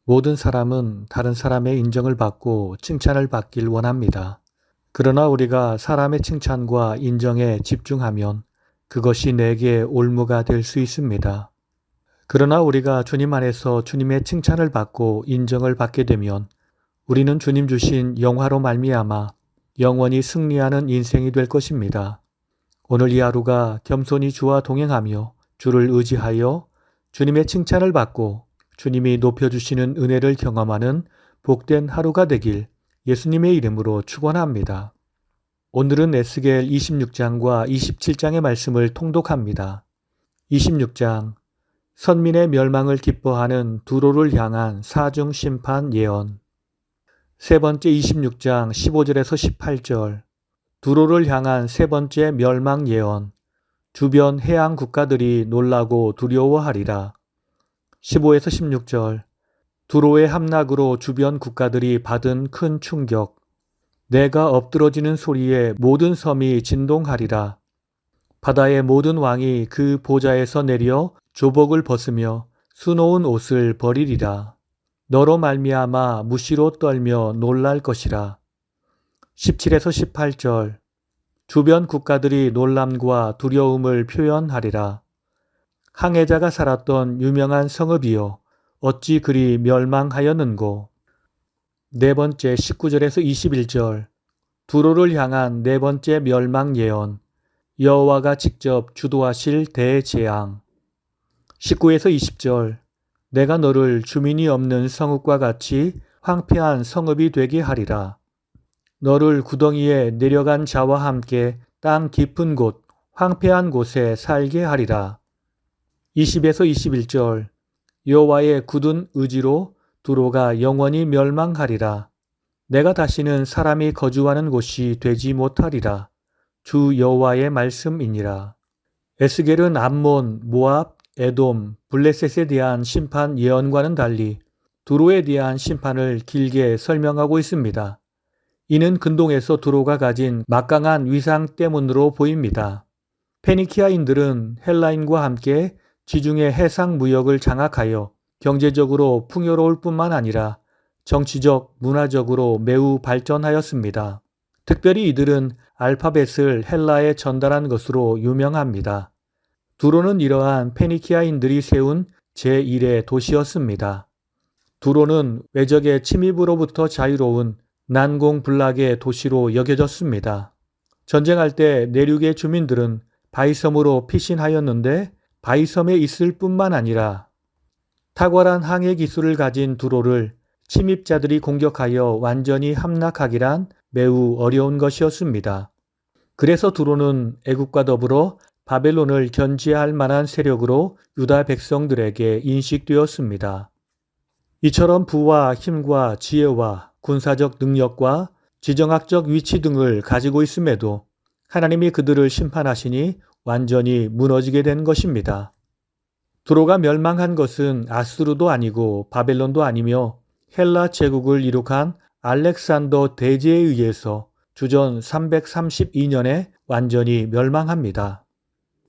모든 사람은 다른 사람의 인정을 받고 칭찬을 받길 원합니다. 그러나 우리가 사람의 칭찬과 인정에 집중하면 그것이 내게 올무가 될 수 있습니다. 그러나 우리가 주님 안에서 주님의 칭찬을 받고 인정을 받게 되면 우리는 주님 주신 영화로 말미암아 영원히 승리하는 인생이 될 것입니다. 오늘 이 하루가 겸손히 주와 동행하며 주를 의지하여 주님의 칭찬을 받고 주님이 높여주시는 은혜를 경험하는 복된 하루가 되길 예수님의 이름으로 축원합니다. 오늘은 에스겔 26장과 27장의 말씀을 통독합니다. 26장 선민의 멸망을 기뻐하는 두로를 향한 사중 심판 예언. 세 번째 26장 15절에서 18절 두로를 향한 세 번째 멸망 예언. 주변 해양 국가들이 놀라고 두려워하리라. 15에서 16절 두로의 함락으로 주변 국가들이 받은 큰 충격. 내가 엎드러지는 소리에 모든 섬이 진동하리라. 바다의 모든 왕이 그 보좌에서 내려 조복을 벗으며 수놓은 옷을 버리리라. 너로 말미암아 무시로 떨며 놀랄 것이라. 17에서 18절 주변 국가들이 놀람과 두려움을 표현하리라. 항해자가 살았던 유명한 성읍이여 어찌 그리 멸망하였는고. 네 번째 19절에서 21절 두로를 향한 네 번째 멸망 예언. 여호와가 직접 주도하실 대재앙. 19에서 20절 내가 너를 주민이 없는 성읍과 같이 황폐한 성읍이 되게 하리라. 너를 구덩이에 내려간 자와 함께 땅 깊은 곳 황폐한 곳에 살게 하리라. 20에서 21절 여호와의 굳은 의지로 두로가 영원히 멸망하리라. 내가 다시는 사람이 거주하는 곳이 되지 못하리라. 주 여호와의 말씀이니라. 에스겔은 암몬, 모압, 에돔, 블레셋에 대한 심판 예언과는 달리 두로에 대한 심판을 길게 설명하고 있습니다. 이는 근동에서 두로가 가진 막강한 위상 때문으로 보입니다. 페니키아인들은 헬라인과 함께 지중해 해상 무역을 장악하여 경제적으로 풍요로울 뿐만 아니라 정치적, 문화적으로 매우 발전하였습니다. 특별히 이들은 알파벳을 헬라에 전달한 것으로 유명합니다. 두로는 이러한 페니키아인들이 세운 제1의 도시였습니다. 두로는 외적의 침입으로부터 자유로운 난공불락의 도시로 여겨졌습니다. 전쟁할 때 내륙의 주민들은 바이섬으로 피신하였는데 바이섬에 있을 뿐만 아니라 탁월한 항해 기술을 가진 두로를 침입자들이 공격하여 완전히 함락하기란 매우 어려운 것이었습니다. 그래서 두로는 애국과 더불어 바벨론을 견지할 만한 세력으로 유다 백성들에게 인식되었습니다. 이처럼 부와 힘과 지혜와 군사적 능력과 지정학적 위치 등을 가지고 있음에도 하나님이 그들을 심판하시니 완전히 무너지게 된 것입니다. 두로가 멸망한 것은 아수르도 아니고 바벨론도 아니며 헬라 제국을 이룩한 알렉산더 대제에 의해서 주전 332년에 완전히 멸망합니다.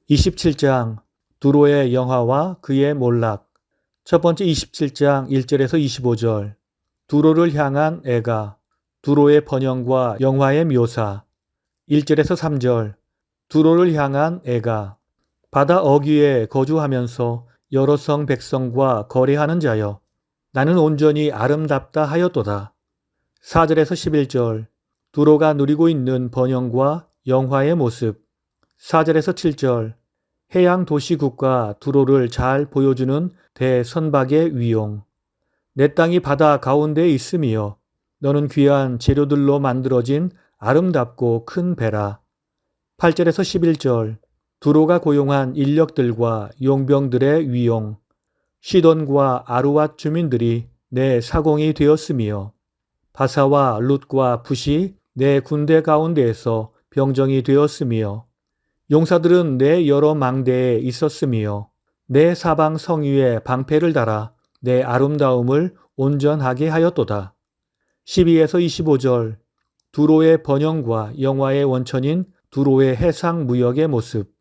27장 두로의 영화와 그의 몰락. 첫 번째 27장 1절에서 25절 두로를 향한 애가. 두로의 번영과 영화의 묘사. 1절에서 3절 두로를 향한 애가. 바다 어귀에 거주하면서 여러 성 백성과 거래하는 자여 나는 온전히 아름답다 하였도다. 4절에서 11절 두로가 누리고 있는 번영과 영화의 모습. 4절에서 7절 해양 도시국가 두로를 잘 보여주는 대선박의 위용. 내 땅이 바다 가운데에 있으며 너는 귀한 재료들로 만들어진 아름답고 큰 배라. 8절에서 11절 두로가 고용한 인력들과 용병들의 위용. 시돈과 아루왓 주민들이 내 사공이 되었으며 바사와 룻과 붓이 내 군대 가운데에서 병정이 되었으며 용사들은 내 여러 망대에 있었으며 내 사방 성 위에 방패를 달아 내 아름다움을 온전하게 하였도다. 12에서 25절 두로의 번영과 영화의 원천인 두로의 해상 무역의 모습.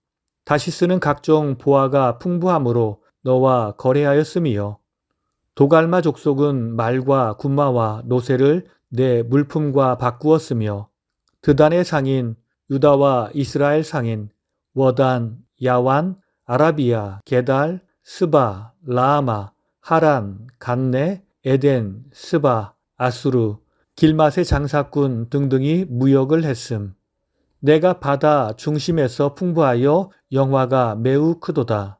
다시스는 각종 보화가 풍부함으로 너와 거래하였으며 도갈마 족속은 말과 군마와 노새를 내 물품과 바꾸었으며 드단의 상인, 유다와 이스라엘 상인, 워단, 야완, 아라비아, 게달, 스바, 라아마, 하란, 간네, 에덴, 스바, 아수르, 길맛의 장사꾼 등등이 무역을 했음. 내가 바다 중심에서 풍부하여 영화가 매우 크도다.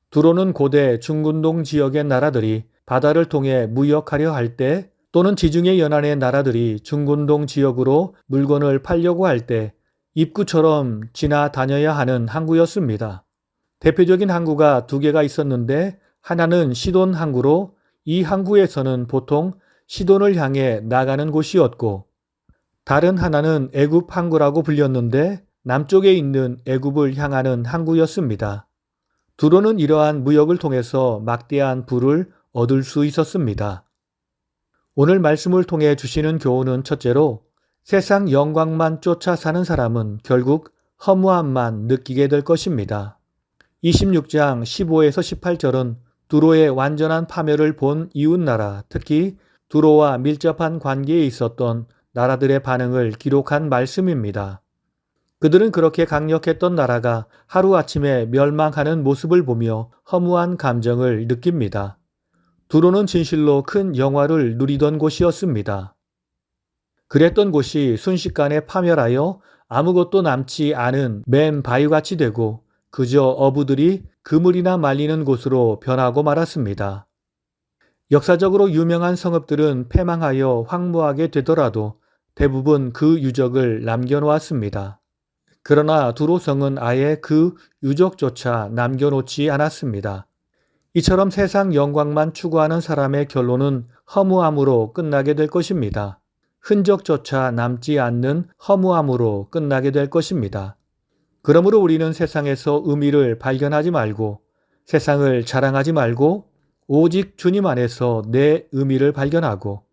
두로는 고대 중근동 지역의 나라들이 바다를 통해 무역하려 할 때 또는 지중해 연안의 나라들이 중근동 지역으로 물건을 팔려고 할 때 입구처럼 지나다녀야 하는 항구였습니다. 대표적인 항구가 두 개가 있었는데 하나는 시돈 항구로 이 항구에서는 보통 시돈을 향해 나가는 곳이었고 다른 하나는 애굽 항구라고 불렸는데 남쪽에 있는 애굽을 향하는 항구였습니다. 두로는 이러한 무역을 통해서 막대한 부를 얻을 수 있었습니다. 오늘 말씀을 통해 주시는 교훈은 첫째로 세상 영광만 쫓아 사는 사람은 결국 허무함만 느끼게 될 것입니다. 26장 15에서 18절은 두로의 완전한 파멸을 본 이웃나라, 특히 두로와 밀접한 관계에 있었던 나라들의 반응을 기록한 말씀입니다. 그들은 그렇게 강력했던 나라가 하루아침에 멸망하는 모습을 보며 허무한 감정을 느낍니다. 두로는 진실로 큰 영화를 누리던 곳이었습니다. 그랬던 곳이 순식간에 파멸하여 아무것도 남지 않은 맨 바위같이 되고 그저 어부들이 그물이나 말리는 곳으로 변하고 말았습니다. 역사적으로 유명한 성읍들은 패망하여 황무하게 되더라도 대부분 그 유적을 남겨놓았습니다. 그러나 두로성은 아예 그 유적조차 남겨놓지 않았습니다. 이처럼 세상 영광만 추구하는 사람의 결론은 허무함으로 끝나게 될 것입니다. 흔적조차 남지 않는 허무함으로 끝나게 될 것입니다. 그러므로 우리는 세상에서 의미를 발견하지 말고 세상을 자랑하지 말고 오직 주님 안에서 내 의미를 발견하고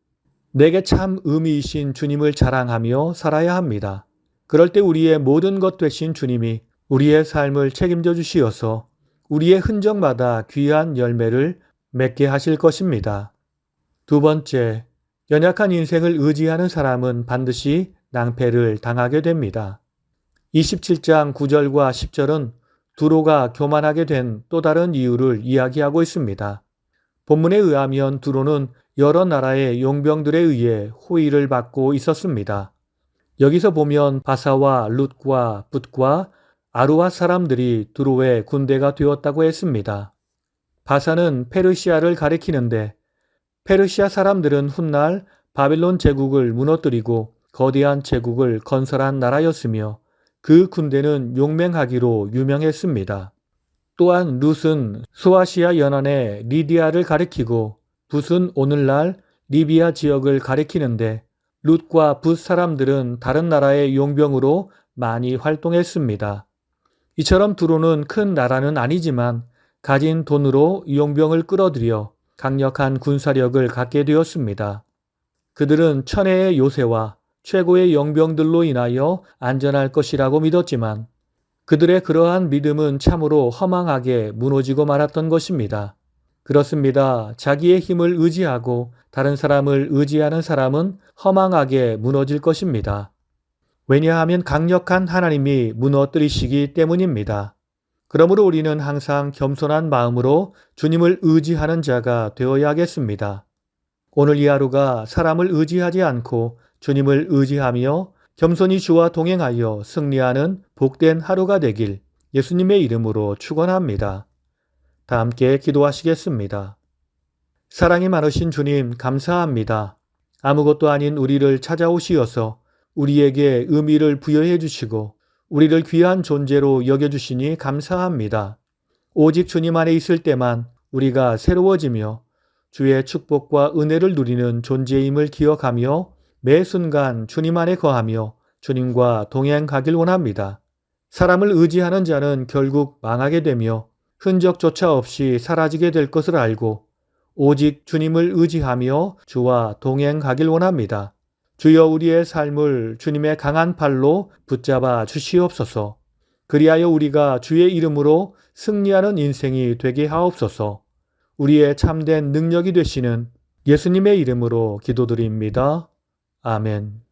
내게 참 의미이신 주님을 자랑하며 살아야 합니다. 그럴 때 우리의 모든 것 되신 주님이 우리의 삶을 책임져 주시어서 우리의 흔적마다 귀한 열매를 맺게 하실 것입니다. 두 번째, 연약한 인생을 의지하는 사람은 반드시 낭패를 당하게 됩니다. 27장 9절과 10절은 두로가 교만하게 된 또 다른 이유를 이야기하고 있습니다. 본문에 의하면 두로는 여러 나라의 용병들에 의해 호의를 받고 있었습니다. 여기서 보면 바사와 룻과 붓과 아루와 사람들이 두로의 군대가 되었다고 했습니다. 바사는 페르시아를 가리키는데 페르시아 사람들은 훗날 바빌론 제국을 무너뜨리고 거대한 제국을 건설한 나라였으며 그 군대는 용맹하기로 유명했습니다. 또한 룻은 소아시아 연안의 리디아를 가리키고 붓은 오늘날 리비아 지역을 가리키는데 룻과 붓 사람들은 다른 나라의 용병으로 많이 활동했습니다. 이처럼 두로는 큰 나라는 아니지만 가진 돈으로 용병을 끌어들여 강력한 군사력을 갖게 되었습니다. 그들은 천혜의 요새와 최고의 용병들로 인하여 안전할 것이라고 믿었지만 그들의 그러한 믿음은 참으로 허망하게 무너지고 말았던 것입니다. 그렇습니다. 자기의 힘을 의지하고 다른 사람을 의지하는 사람은 허망하게 무너질 것입니다. 왜냐하면 강력한 하나님이 무너뜨리시기 때문입니다. 그러므로 우리는 항상 겸손한 마음으로 주님을 의지하는 자가 되어야겠습니다. 오늘 이 하루가 사람을 의지하지 않고 주님을 의지하며 겸손히 주와 동행하여 승리하는 복된 하루가 되길 예수님의 이름으로 축원합니다. 다 함께 기도하시겠습니다. 사랑이 많으신 주님 감사합니다. 아무것도 아닌 우리를 찾아오시어서 우리에게 의미를 부여해 주시고 우리를 귀한 존재로 여겨주시니 감사합니다. 오직 주님 안에 있을 때만 우리가 새로워지며 주의 축복과 은혜를 누리는 존재임을 기억하며 매 순간 주님 안에 거하며 주님과 동행하길 원합니다. 사람을 의지하는 자는 결국 망하게 되며 흔적조차 없이 사라지게 될 것을 알고 오직 주님을 의지하며 주와 동행하길 원합니다. 주여 우리의 삶을 주님의 강한 팔로 붙잡아 주시옵소서. 그리하여 우리가 주의 이름으로 승리하는 인생이 되게 하옵소서. 우리의 참된 능력이 되시는 예수님의 이름으로 기도드립니다. 아멘.